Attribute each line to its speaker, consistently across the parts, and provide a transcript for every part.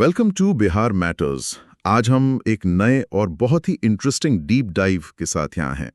Speaker 1: Welcome to Bihar matters. आज हम एक नए और बहुत ही इंटरेस्टिंग डीप डाइव के साथ यहाँ हैं।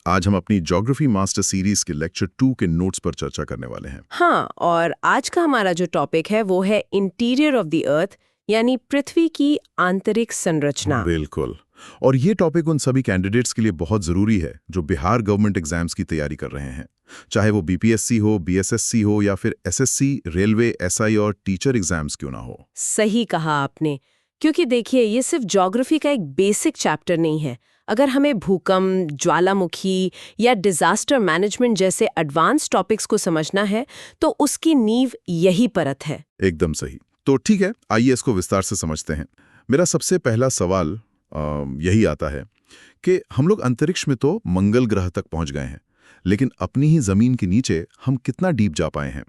Speaker 1: आज हम अपनी ज्योग्राफी मास्टर सीरीज के लेक्चर 2 के नोट्स पर चर्चा करने वाले हैं।
Speaker 2: हाँ, और आज का हमारा जो टॉपिक है वो है इंटीरियर ऑफ द अर्थ, यानी पृथ्वी की आंतरिक संरचना।
Speaker 1: बिल्कुल। और ये टॉपिक उन सभी कैंडिडेट्स के लिए बहुत जरूरी है जो बिहार गवर्नमेंट एग्जाम्स की तैयारी कर रहे हैं, चाहे वो बीपीएससी हो, बीएसएससी हो या फिर एसएससी, रेलवे, एसआई और टीचर एग्जाम्स क्यों ना हो।
Speaker 2: सही कहा आपने, क्योंकि देखिए ये सिर्फ ज्योग्राफी का एक बेसिक चैप्टर नहीं है। अगर हमें भूकंप, ज्वालामुखी या डिजास्टर मैनेजमेंट जैसे एडवांस टॉपिक्स को समझना है तो उसकी नींव यही परत है।
Speaker 1: एकदम सही। तो ठीक है, आइए इसको विस्तार से समझते हैं। मेरा सबसे पहला सवाल यही आता है कि हम लोग अंतरिक्ष में तो मंगल ग्रह तक पहुंच गए हैं, लेकिन अपनी ही जमीन के नीचे हम कितना डीप जा पाए हैं?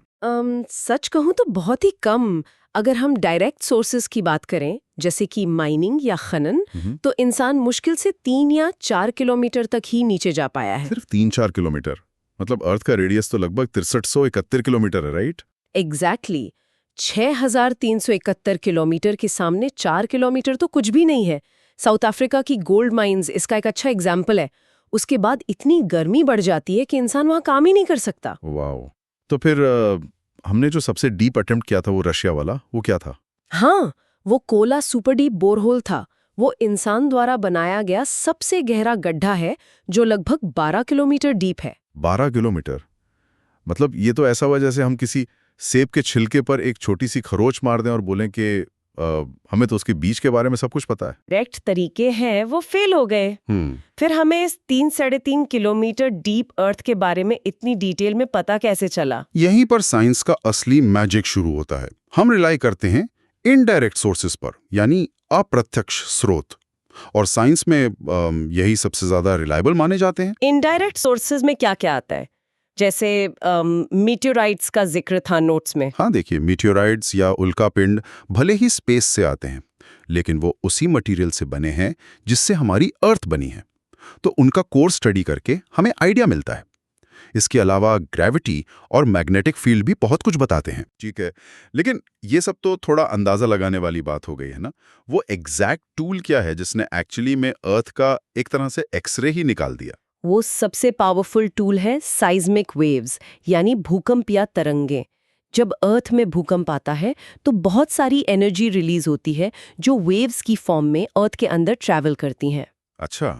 Speaker 2: सच कहूँ तो बहुत ही कम। अगर हम डायरेक्ट सोर्सेज की बात करें, जैसे कि माइनिंग या खनन, तो इंसान मुश्किल से 3 या 4 किलोमीटर तक ही नीचे जा पाया है।
Speaker 1: सिर्फ 3-4 किलोमीटर? मतलब अर्थ का रेडियस तो लगभग 6371 किलोमीटर है, राइट?
Speaker 2: एग्जैक्टली 6371 किलोमीटर के सामने 4 किलोमीटर तो कुछ भी नहीं है। साउथ अफ्रीका की गोल्ड माइंस इसका एक अच्छा एग्जाम्पल है। उसके बाद इतनी गर्मी बढ़ जाती है कि इंसान वहां काम ही नहीं कर सकता।
Speaker 1: वाओ। तो फिर हमने जो सबसे डीप अटेम्प्ट किया था वो रशिया वाला, वो क्या था?
Speaker 2: हाँ, वो कोला सुपर डीप बोरहोल था। वो इंसान द्वारा बनाया गया सबसे गहरा गड्ढा है जो लगभग 12 किलोमीटर डीप है।
Speaker 1: 12 किलोमीटर? मतलब ये तो ऐसा हुआ जैसे हम किसी सेब के छिलके पर एक छोटी सी खरोच मार दें और बोलें कि हमें तो उसके बीज के बारे में सब कुछ पता है।
Speaker 2: करेक्ट तरीके हैं, वो फेल हो गए। फिर हमें इस 3-3.5 किलोमीटर डीप अर्थ के बारे में इतनी डिटेल में पता कैसे चला?
Speaker 3: यहीं पर साइंस का असली मैजिक शुरू होता है। हम रिलाई करते हैं इनडायरेक्ट सोर्सेस पर, यानी अप्रत्यक्ष स्रोत, और साइंस में यही सबसे ज्यादा रिलायबल माने जाते हैं।
Speaker 2: इनडायरेक्ट सोर्सेज में क्या क्या आता है? जैसे मीटियोराइट्स का जिक्र था नोट्स में।
Speaker 3: हाँ, देखिए, मीटियोराइट्स या उल्कापिंड भले ही स्पेस से आते हैं, लेकिन वो उसी मटेरियल से बने हैं जिससे हमारी अर्थ बनी है। तो उनका कोर स्टडी करके हमें आइडिया मिलता है। इसके अलावा ग्रेविटी और मैग्नेटिक फील्ड भी बहुत कुछ बताते हैं।
Speaker 1: ठीक है, लेकिन ये सब तो थोड़ा अंदाजा लगाने वाली बात हो गई है ना। वो एग्जैक्ट टूल क्या है जिसने एक्चुअली में अर्थ का एक तरह से एक्सरे ही निकाल दिया?
Speaker 2: वो सबसे पावरफुल टूल है साइज्मिक वेव्स, यानी भूकंप या तरंगे। जब अर्थ में भूकंप आता है तो बहुत सारी एनर्जी रिलीज होती है जो वेव्स की फॉर्म में अर्थ के अंदर ट्रैवल करती हैं।
Speaker 1: अच्छा,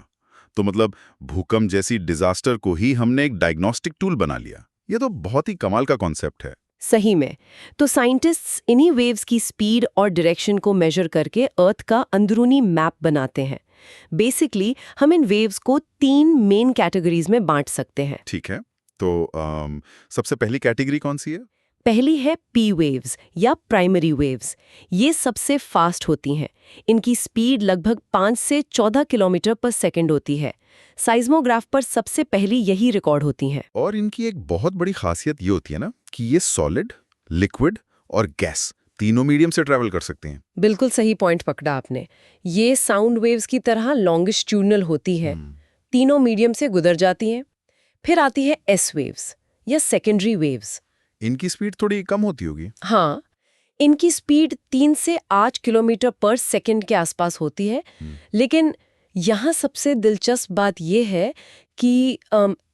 Speaker 1: तो मतलब भूकंप जैसी डिजास्टर को ही हमने एक डायग्नोस्टिक टूल बना लिया। ये तो बहुत ही कमाल का कॉन्सेप्ट है।
Speaker 2: सही में। तो साइंटिस्ट्स इन्हीं वेव्स की स्पीड और डायरेक्शन को मेजर करके अर्थ का अंदरूनी मैप बनाते हैं। बेसिकली हम इन वेव्स को 3 मेन कैटेगरीज में बांट सकते हैं।
Speaker 1: ठीक है, तो सबसे पहली कैटेगरी कौन सी है?
Speaker 2: पहली है पी वेव्स या प्राइमरी वेव्स। ये सबसे फास्ट होती हैं। इनकी स्पीड लगभग 5 से 14 किलोमीटर पर सेकंड होती है। साइज्मोग्राफ पर सबसे पहली यही रिकॉर्ड होती हैं।
Speaker 1: और इनकी एक बहुत बड़ी खासियत ये होती है ना कि ये सॉलिड, लिक्विड और गैस तीनों मीडियम से ट्रैवल कर सकते हैं।
Speaker 2: बिल्कुल सही पॉइंट पकड़ा आपने। ये साउंड वेव्स की तरह लॉन्गिट्यूडनल होती है, तीनों मीडियम से गुजर जाती हैं। फिर आती है एस वेव्स या सेकेंडरी वेव्स।
Speaker 1: इनकी स्पीड थोड़ी कम होती होगी।
Speaker 2: हाँ, इनकी स्पीड 3 से 8 किलोमीटर पर सेकंड के आसपास होती है। लेकिन यहाँ सबसे दिलचस्प बात यह है कि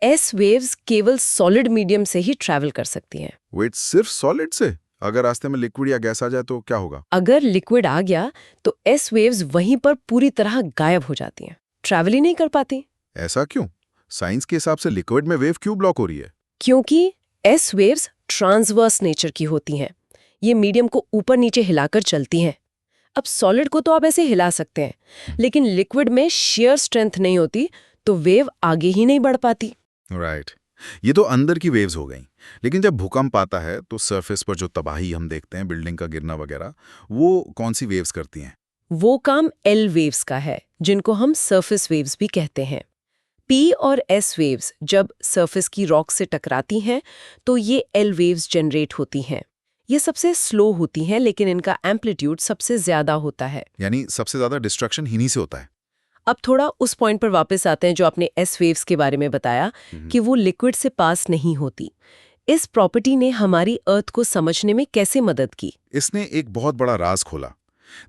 Speaker 2: एस वेव्स केवल सॉलिड मीडियम से ही ट्रैवल कर सकती हैं।
Speaker 1: वेट, सिर्फ सॉलिड से? अगर रास्ते में लिक्विड या गैस आ जाए तो क्या होगा?
Speaker 2: अगर लिक्विड आ गया तो एस वेव्स वहीं पर पूरी तरह गायब हो जाती हैं, ट्रैवल ही नहीं कर पाती।
Speaker 1: ऐसा क्यों? साइंस के हिसाब से लिक्विड में वेव क्यों ब्लॉक हो रही है?
Speaker 2: क्योंकि एस वेव्स ट्रांसवर्स नेचर की होती हैं। ये मीडियम को ऊपर नीचे हिलाकर चलती हैं। अब सॉलिड को तो आप ऐसे हिला सकते हैं, लेकिन लिक्विड में शेयर स्ट्रेंथ नहीं होती, तो वेव आगे ही नहीं बढ़ पाती।
Speaker 1: राइट। ये तो अंदर की वेव्स हो गई। लेकिन जब भूकंप आता है तो सरफेस पर जो तबाही हम देखते हैं, बिल्डिंग का गिरना वगैरह, वो कौन सी वेव्स करती हैं?
Speaker 2: वो काम एल वेव्स का है, जिनको हम सरफेस वेव्स भी कहते हैं। पी और एस वेव्स जब सरफेस की रॉक से टकराती हैं तो ये एल वेव्स जनरेट होती हैं। ये सबसे स्लो होती हैं, लेकिन इनका एम्पलीट्यूड सबसे ज्यादा होता है।
Speaker 1: यानी सबसे ज्यादा डिस्ट्रक्शन इन्हीं से होता है।
Speaker 2: अब थोड़ा उस पॉइंट पर वापस आते हैं जो आपने एस वेव्स के बारे में बताया कि वो लिक्विड से पास नहीं होती। इस प्रॉपर्टी ने हमारी अर्थ को समझने में कैसे मदद की?
Speaker 1: इसने एक बहुत बड़ा राज खोला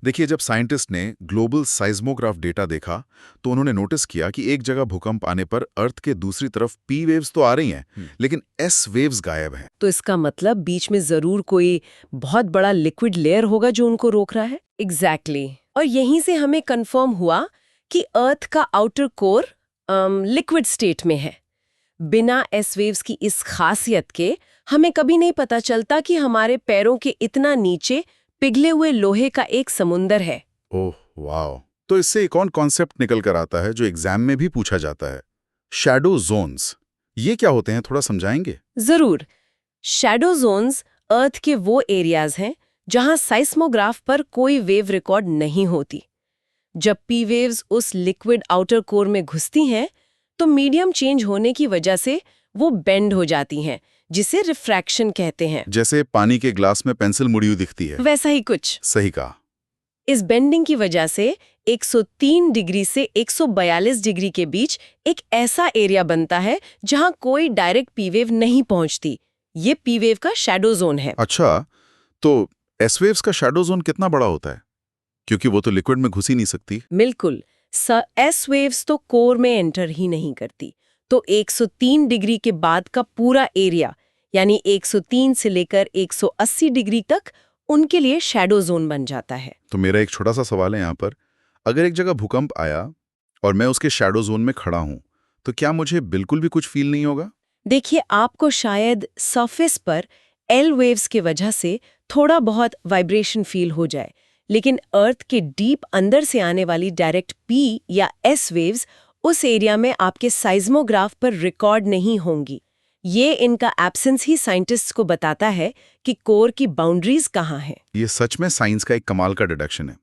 Speaker 1: देखिए, जब साइंटिस्ट ने ग्लोबल साइज्मोग्राफ डेटा देखा तो उन्होंने नोटिस किया कि एक जगह भूकंप आने पर अर्थ के दूसरी तरफ पी वेव्स तो आ रही हैं, लेकिन एस वेव्स गायब हैं।
Speaker 2: तो इसका मतलब बीच में जरूर कोई बहुत बड़ा लिक्विड लेयर होगा जो उनको रोक रहा है। एग्जैक्टली और यहीं से हमें कंफर्म हुआ कि अर्थ का आउटर कोर लिक्विड स्टेट में है। बिना एस वेव्स की इस खासियत के हमें कभी नहीं पता चलता कि हमारे पैरों के इतना नीचे पिघले हुए लोहे का एक समुंदर है।
Speaker 1: ओह वाह! तो इससे एक और कॉन्सेप्ट निकल कर आता है जो एग्जाम में भी पूछा जाता है, शैडो जोन्स। ये क्या होते हैं, थोड़ा समझाएंगे?
Speaker 2: जरूर। शैडो जोन्स अर्थ के वो एरियाज हैं जहां साइस्मोग्राफ पर कोई वेव रिकॉर्ड नहीं होती। जब पी वेव्स उस लिक्विड आउटर कोर में घुसती हैं तो मीडियम चेंज होने की वजह से वो बेंड हो जाती हैं, जिसे रिफ्रैक्शन कहते हैं।
Speaker 1: जैसे पानी के ग्लास में पेंसिल मुड़ी हुई दिखती है।
Speaker 2: वैसा ही कुछ।
Speaker 1: सही कहा।
Speaker 2: इस बेंडिंग की वजह से 103 डिग्री से 142 डिग्री के बीच एक ऐसा एरिया बनता है जहां कोई डायरेक्ट पी वेव नहीं पहुंचती। ये पी वेव का शैडो जोन है।
Speaker 1: अच्छा, तो एस वेव्स का शैडो जोन कितना बड़ा होता है? क्योंकि वो तो लिक्विड में घुस ही नहीं सकती।
Speaker 2: बिल्कुल। एस वेव्स तो कोर में एंटर ही नहीं करती, तो 103 डिग्री के बाद का पूरा एरिया यानी 103 से लेकर 180 डिग्री तक उनके लिए शैडो जोन बन जाता है।
Speaker 1: तो मेरा एक छोटा सा सवाल है यहाँ पर, अगर एक जगह भूकंप आया और मैं उसके शैडो जोन में खड़ा हूँ, तो क्या मुझे बिल्कुल भी कुछ फील नहीं होगा?
Speaker 2: देखिए, आपको शायद सरफेस पर एल वेव्स की वजह से थोड़ा बहुत वाइब्रेशन फील हो जाए, लेकिन अर्थ के डीप अंदर से आने वाली डायरेक्ट पी या एस वेव्स उस एरिया में आपके साइज्मोग्राफ पर रिकॉर्ड नहीं होंगी। ये इनका एब्सेंस ही साइंटिस्ट्स को बताता है कि कोर की बाउंड्रीज कहाँ हैं।
Speaker 1: ये सच में साइंस का एक कमाल का डिडक्शन है।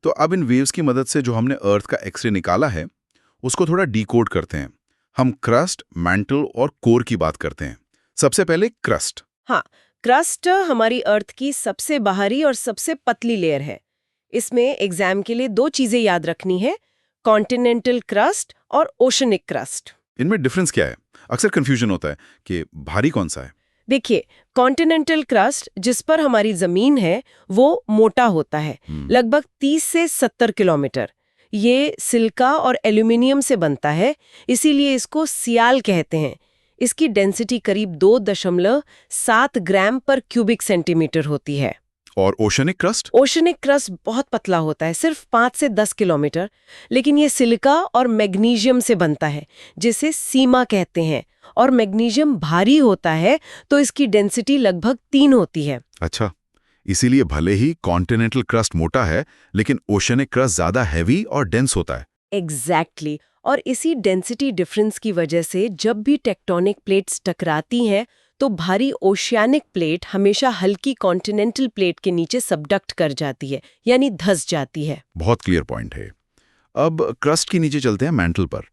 Speaker 1: तो अब इन वेव्स की मदद से जो हमने अर्थ का एक्सरे निकाला है, उसको थोड़ा डिकोड करते हैं। हम क्रस्ट, मैंटल और कोर की बात करते हैं। सबसे पहले क्रस्ट।
Speaker 2: हाँ, क्रस्ट हमारी अर्थ की सबसे बाहरी और सबसे पतली लेयर है। इसमें एग्जाम के लिए 2 चीजें याद रखनी है, कॉन्टिनेंटल क्रस्ट और ओशनिक क्रस्ट।
Speaker 1: इनमें डिफरेंस क्या है? अक्सर कंफ्यूजन होता है कि भारी कौन सा है।
Speaker 2: देखिए, कॉन्टिनेंटल क्रस्ट जिस पर हमारी जमीन है वो मोटा होता है, लगभग 30 से 70 किलोमीटर। ये सिलिका और एल्यूमिनियम से बनता है, इसीलिए इसको सियाल कहते हैं। इसकी डेंसिटी करीब 2.7 ग्राम पर क्यूबिक सेंटीमीटर होती है।
Speaker 1: और ओशनिक क्रस्ट?
Speaker 2: ओशनिक क्रस्ट बहुत पतला होता है, सिर्फ 5 से 10 किलोमीटर, लेकिन ये सिलिका और मैग्नीशियम से बनता है, जिसे सीमा कहते हैं। और मैग्नीशियम भारी होता है तो इसकी डेंसिटी लगभग 3 होती है।
Speaker 1: अच्छा, इसीलिए भले ही कॉन्टिनेंटल क्रस्ट मोटा है, लेकिन ओशनिक क्रस्ट ज्यादा हैवी और डेंस होता है।
Speaker 2: एग्जैक्टली। और इसी डेंसिटी डिफरेंस की वजह से जब भी टेक्टोनिक प्लेट्स टकराती हैं तो भारी ओशियानिक प्लेट हमेशा हल्की कॉन्टिनेंटल प्लेट के नीचे सबडक्ट कर जाती है, यानी धंस जाती है।
Speaker 1: बहुत क्लियर पॉइंट है। अब क्रस्ट के नीचे चलते हैं, मैंटल पर।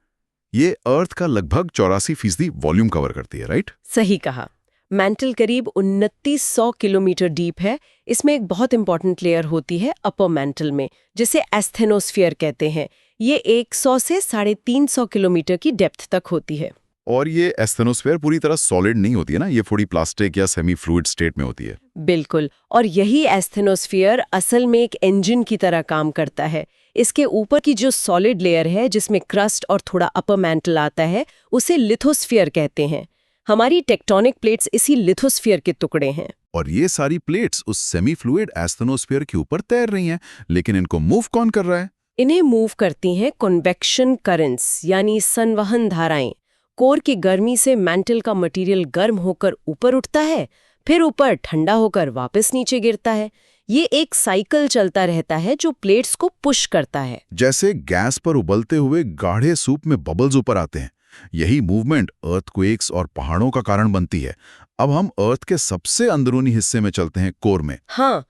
Speaker 1: ये अर्थ का लगभग 84% वॉल्यूम कवर करती है, राइट?
Speaker 2: सही कहा। मैंटल करीब 2900 किलोमीटर डीप है। इसमें एक बहुत इंपॉर्टेंट लेयर होती है अपर मैंटल में, जिसे एस्थेनोस्फीयर कहते हैं। ये 100 से 350 किलोमीटर की डेप्थ तक होती है।
Speaker 1: और ये एस्थेनोस्फीयर पूरी तरह सॉलिड नहीं होती है ना, ये थोड़ी प्लास्टिक या सेमी फ्लूइड स्टेट में होती है।
Speaker 2: बिल्कुल। और यही एस्थेनोस्फीयर असल में एक इंजन की तरह काम करता है। इसके ऊपर की जो सॉलिड लेयर है, जिसमें क्रस्ट और थोड़ा अपर मैंटल आता है, उसे लिथोस्फीयर कहते हैं। हमारी टेक्टोनिक प्लेट्स इसी लिथोस्फीयर के टुकड़े हैं।
Speaker 1: और ये सारी प्लेट्स उस सेमी फ्लूइड एस्थेनोस्फीयर के ऊपर तैर रही हैं, लेकिन इनको मूव कौन कर रहा है?
Speaker 2: इन्हें मूव करती हैं कन्वेक्शन करंट्स, यानी संवहन धाराएं। कोर की गर्मी से मैंटल का मटेरियल गर्म होकर ऊपर उठता है, फिर ऊपर ठंडा होकर वापस नीचे गिरता है। ये एक साइकिल चलता रहता है जो प्लेट्स को पुश करता है।
Speaker 1: जैसे गैस पर उबलते हुए गाढ़े सूप में बबल्स ऊपर आते हैं, यही मूवमेंट अर्थक्वेक्स और पहाड़ों का कारण बनती है। अब हम अर्थ के सबसे अंदरूनी हिस्से में चलते हैं, कोर में।
Speaker 2: हाँ,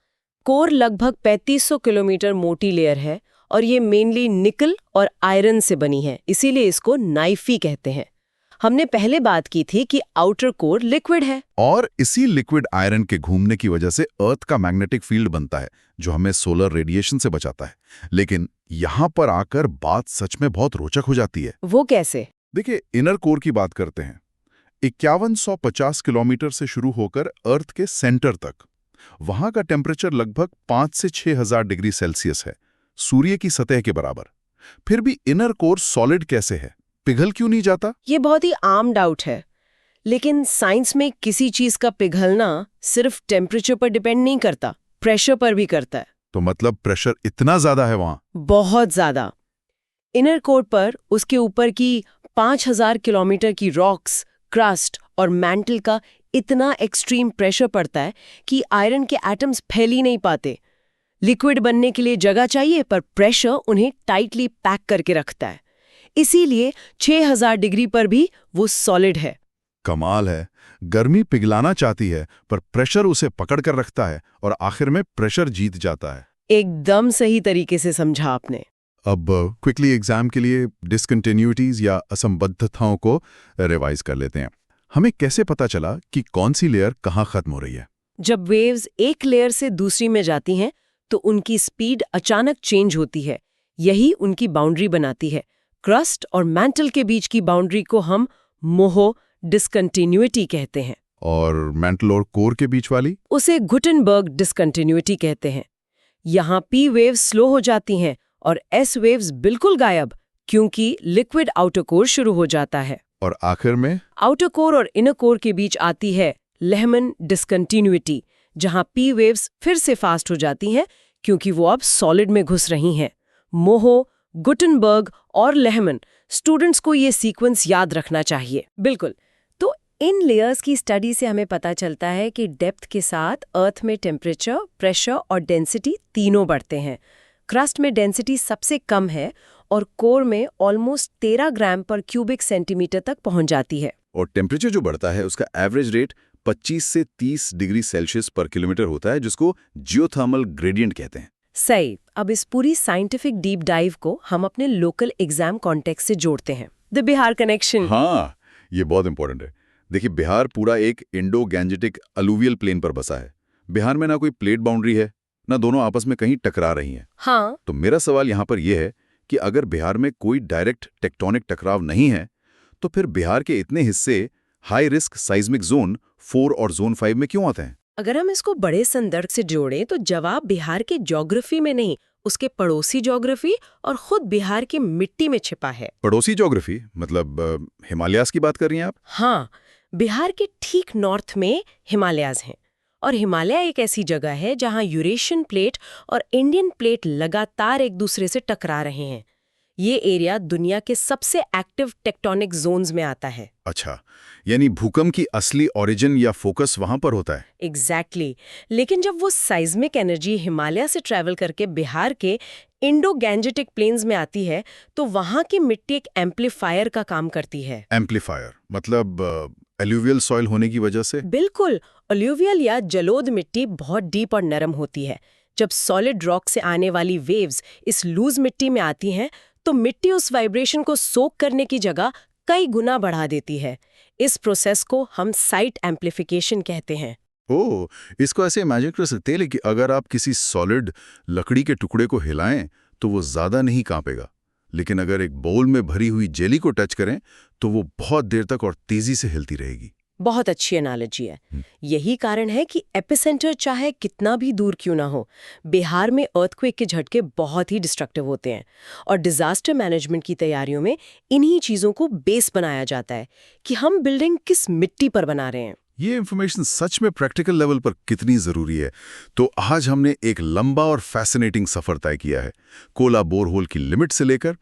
Speaker 2: कोर लगभग 3500 किलोमीटर मोटी लेयर है और ये मेनली निकल और आयरन से बनी है, इसीलिए इसको नाइफी कहते हैं। हमने पहले बात की थी कि आउटर कोर लिक्विड है,
Speaker 1: और इसी लिक्विड आयरन के घूमने की वजह से अर्थ का मैग्नेटिक फील्ड बनता है, जो हमें सोलर रेडिएशन से बचाता है। लेकिन यहाँ पर आकर बात सच में बहुत रोचक हो जाती है।
Speaker 2: वो कैसे?
Speaker 1: देखिए, इनर कोर की बात करते हैं। 5150 किलोमीटर से शुरू होकर अर्थ के सेंटर तक
Speaker 3: वहां का टेम्परेचर लगभग 5 से 6,000 डिग्री सेल्सियस है, सूर्य की सतह के बराबर। फिर भी इनर कोर सॉलिड कैसे है, पिघल क्यों नहीं जाता?
Speaker 2: ये बहुत ही आम डाउट है, लेकिन साइंस में किसी चीज का पिघलना सिर्फ टेम्परेचर पर डिपेंड नहीं करता, प्रेशर पर भी करता है।
Speaker 3: तो मतलब प्रेशर इतना ज्यादा है वहां?
Speaker 2: बहुत ज्यादा। इनर कोर पर उसके ऊपर की 5,000 किलोमीटर की रॉक्स, क्रस्ट और मैंटल का इतना एक्सट्रीम प्रेशर पड़ता है कि आयरन के एटम्स फैल ही नहीं पाते। लिक्विड बनने के लिए जगह चाहिए, पर प्रेशर उन्हें टाइटली पैक करके रखता है। इसीलिए 6,000 डिग्री पर भी वो सॉलिड है।
Speaker 3: कमाल है, गर्मी पिघलाना चाहती है पर प्रेशर उसे पकड़ कर रखता है और आखिर में प्रेशर जीत जाता है।
Speaker 2: एकदम सही तरीके से समझा आपने।
Speaker 3: अब क्विकली एग्जाम के लिए डिसकंटिन्यूटीज या असंबद्धताओं को रिवाइज कर लेते हैं। हमें कैसे पता चला कि कौन सी लेयर कहाँ खत्म हो रही है?
Speaker 2: जब वेव्स एक लेयर से दूसरी में जाती हैं तो उनकी स्पीड अचानक चेंज होती है। यही उनकी बाउंड्री बनाती है। क्रस्ट और मैंटल के बीच की बाउंड्री को हम मोहो डिसकंटिन्यूटी कहते हैं।
Speaker 3: और मैंटल और कोर के बीच वाली?
Speaker 2: उसे गुटेनबर्ग डिसकंटिन्यूटी कहते हैं। यहाँ पी वेव्स स्लो हो जाती हैं और एस वेव्स बिल्कुल गायब, क्योंकि लिक्विड आउटर कोर शुरू हो जाता है।
Speaker 3: और आखिर में
Speaker 2: आउटर कोर और इनर कोर के बीच आती है लेहमन डिसकंटिन्यूटी, जहां पी वेव्स फिर से फास्ट हो जाती हैं क्योंकि वो अब सॉलिड में घुस रही हैं। मोहो, गुटेनबर्ग और लेहमन, स्टूडेंट्स को ये सीक्वेंस याद रखना चाहिए। बिल्कुल। तो इन लेयर्स की स्टडी से हमें पता चलता है कि डेप्थ के साथ अर्थ में टेम्परेचर, प्रेशर और डेंसिटी तीनों बढ़ते हैं। क्रस्ट में डेंसिटी सबसे कम है और कोर में ऑलमोस्ट 13 ग्राम पर क्यूबिक सेंटीमीटर तक पहुंच जाती है।
Speaker 1: और टेम्परेचर जो बढ़ता है उसका एवरेज रेट 25 से 30 डिग्री सेल्सियस पर किलोमीटर होता है, जिसको जियोथर्मल ग्रेडियंट कहते हैं।
Speaker 2: सही। अब इस पूरी साइंटिफिक डीप डाइव को हम अपने लोकल एग्जाम कॉन्टेक्स्ट से जोड़ते हैं। The Bihar connection.
Speaker 1: हाँ, ये बहुत इंपॉर्टेंट है। देखिए, बिहार पूरा एक इंडो गैंजेटिक अलूवियल प्लेन पर बसा है। बिहार में ना कोई प्लेट बाउंड्री है, ना दोनों आपस में कहीं टकरा रही हैं।
Speaker 2: हाँ।
Speaker 1: तो मेरा सवाल यहाँ पर यह है कि अगर बिहार में कोई डायरेक्ट टेक्टोनिक टकराव नहीं है, तो फिर बिहार के इतने हिस्से हाई रिस्क साइज्मिक जोन 4 और जोन 5 में क्यों आते हैं?
Speaker 2: अगर हम इसको बड़े संदर्भ से जोड़ें तो जवाब बिहार के ज्योग्राफी में नहीं, उसके पड़ोसी ज्योग्राफी और खुद बिहार की मिट्टी में छिपा है।
Speaker 1: पड़ोसी ज्योग्राफी मतलब हिमालयाज की बात कर रही हैं आप?
Speaker 2: हाँ, बिहार के ठीक नॉर्थ में हिमालयाज हैं और हिमालय एक ऐसी जगह है जहां यूरेशियन प्लेट और इंडियन प्लेट लगातार एक दूसरे से टकरा रहे हैं। ये एरिया दुनिया के सबसे एक्टिव टेक्टोनिक जोन्स में आता है।
Speaker 1: अच्छा, यानी भूकंप की असली ओरिजिन या फोकस वहां पर होता है।
Speaker 2: एग्जैक्टली। लेकिन जब वो साइज्मिक एनर्जी हिमालय से ट्रैवल करके बिहार के इंडो गैंजेटिक प्लेन्स में आती है तो वहां की मिट्टी एक एम्पलीफायर का काम करती है।
Speaker 1: एम्पलीफायर मतलब एल्यूवियल सॉइल होने की वजह से?
Speaker 2: बिल्कुल। अलूवियल या जलोद मिट्टी बहुत डीप और नरम होती है। जब सॉलिड रॉक से आने वाली वेव्स इस लूज मिट्टी में आती हैं तो मिट्टी उस वाइब्रेशन को सोक करने की जगह कई गुना बढ़ा देती है। इस प्रोसेस को हम साइट एम्प्लीफिकेशन कहते हैं।
Speaker 1: ओह, इसको ऐसे इमेजिन कर सकते हैं कि अगर आप किसी सॉलिड लकड़ी के टुकड़े को हिलाएं तो वो ज्यादा नहीं कांपेगा, लेकिन अगर एक बाउल में भरी हुई जेली को टच करें तो वो बहुत देर तक और तेजी से हिलती रहेगी।
Speaker 2: बहुत अच्छी एनालॉजी है। यही कारण है कि एपिसेंटर चाहे कितना भी दूर क्यों ना हो, बिहार में अर्थक्वेक के झटके बहुत ही डिस्ट्रक्टिव होते हैं और डिजास्टर मैनेजमेंट की तैयारियों में इन्हीं चीजों को बेस बनाया जाता है कि हम बिल्डिंग किस मिट्टी पर बना रहे हैं।
Speaker 1: ये इन्फॉर्मेशन सच में प्रैक्टिकल लेवल पर कितनी जरूरी है। तो आज हमने एक लंबा और फैसिनेटिंग सफर तय किया है, कोला बोरहोल की लिमिट से लेकर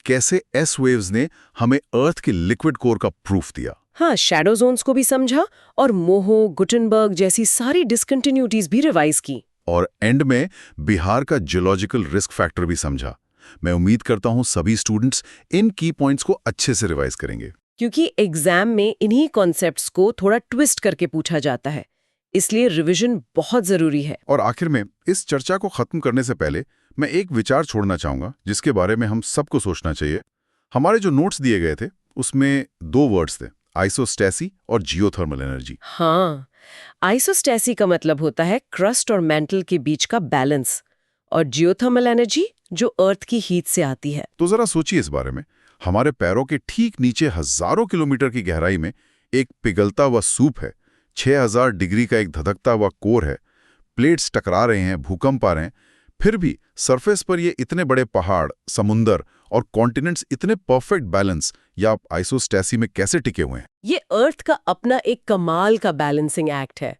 Speaker 1: कैसे एस वेव्स ने हमें अर्थ के लिक्विड कोर का प्रूफ दिया।
Speaker 2: हाँ, शैडो जोन्स को भी समझा और मोहो, गुटेनबर्ग जैसी सारी डिसकंटिन्यूटीज भी रिवाइज की।
Speaker 1: और एंड में बिहार का जियोलॉजिकल रिस्क फैक्टर भी समझा। मैं उम्मीद करता हूं सभी स्टूडेंट्स इन की पॉइंट्स को अच्छे से रिवाइज करेंगे,
Speaker 2: क्योंकि एग्जाम में इन्हीं कॉन्सेप्ट्स को थोड़ा ट्विस्ट करके पूछा जाता है, इसलिए रिवीजन बहुत जरूरी है।
Speaker 1: और आखिर में इस चर्चा को खत्म करने से पहले मैं एक विचार छोड़ना चाहूंगा जिसके बारे में हम सबको सोचना चाहिए। हमारे जो नोट्स दिए गए थे उसमें 2 वर्ड्स थे, आइसोस्टैसी और जियोथर्मल एनर्जी।
Speaker 2: हाँ, आइसोस्टैसी का मतलब होता है क्रस्ट और मैंटल के बीच का बैलेंस, और जियोथर्मल एनर्जी जो अर्थ की हीट से आती है।
Speaker 1: तो जरा सोचिए इस बारे में। हमारे पैरों के ठीक नीचे हजारों किलोमीटर की गहराई में एक पिघलता हुआ सूप है, 6000 डिग्री का एक धधकता हुआ कोर है,
Speaker 3: प्लेट्स टकरा रहे हैं, भूकंप आ रहे हैं, फिर भी सरफेस पर ये इतने बड़े पहाड़, समुंदर और कॉन्टिनेंट्स इतने परफेक्ट बैलेंस या आइसोस्टेसी में कैसे टिके हुए हैं?
Speaker 2: ये अर्थ का अपना एक कमाल का बैलेंसिंग एक्ट है।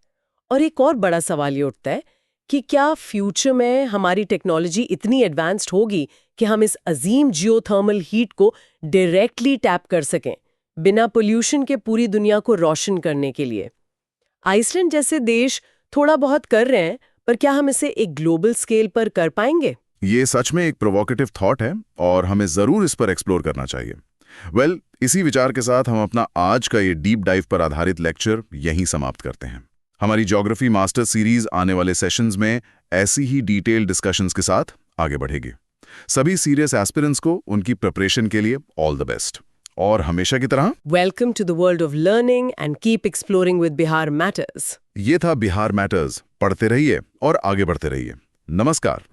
Speaker 2: और एक और बड़ा सवाल ये उठता है कि क्या फ्यूचर में हमारी टेक्नोलॉजी इतनी एडवांस्ड होगी कि हम इस अजीम जियोथर्मल हीट को डायरेक्टली टैप कर सकें, बिना पोल्यूशन के पूरी दुनिया को रोशन करने के लिए? आइसलैंड जैसे देश थोड़ा बहुत कर रहे हैं, पर क्या हम इसे एक ग्लोबल स्केल पर कर पाएंगे?
Speaker 1: ये सच में एक प्रोवोकेटिव थॉट है और हमें जरूर इस पर एक्सप्लोर करना चाहिए। इसी विचार के साथ हम अपना आज का ये डीप डाइव पर आधारित लेक्चर यहीं समाप्त करते हैं। हमारी ज्योग्राफी मास्टर सीरीज आने वाले सेशंस में ऐसी ही डिटेल डिस्कशंस के साथ आगे बढ़ेगी। सभी सीरियस एस्पिरेंट्स को उनकी प्रिपरेशन के लिए ऑल द बेस्ट। और हमेशा की तरह
Speaker 2: welcome to the world of learning and keep exploring with Bihar matters.
Speaker 1: ये था बिहार मैटर्स। पढ़ते रहिए और आगे बढ़ते रहिए। नमस्कार।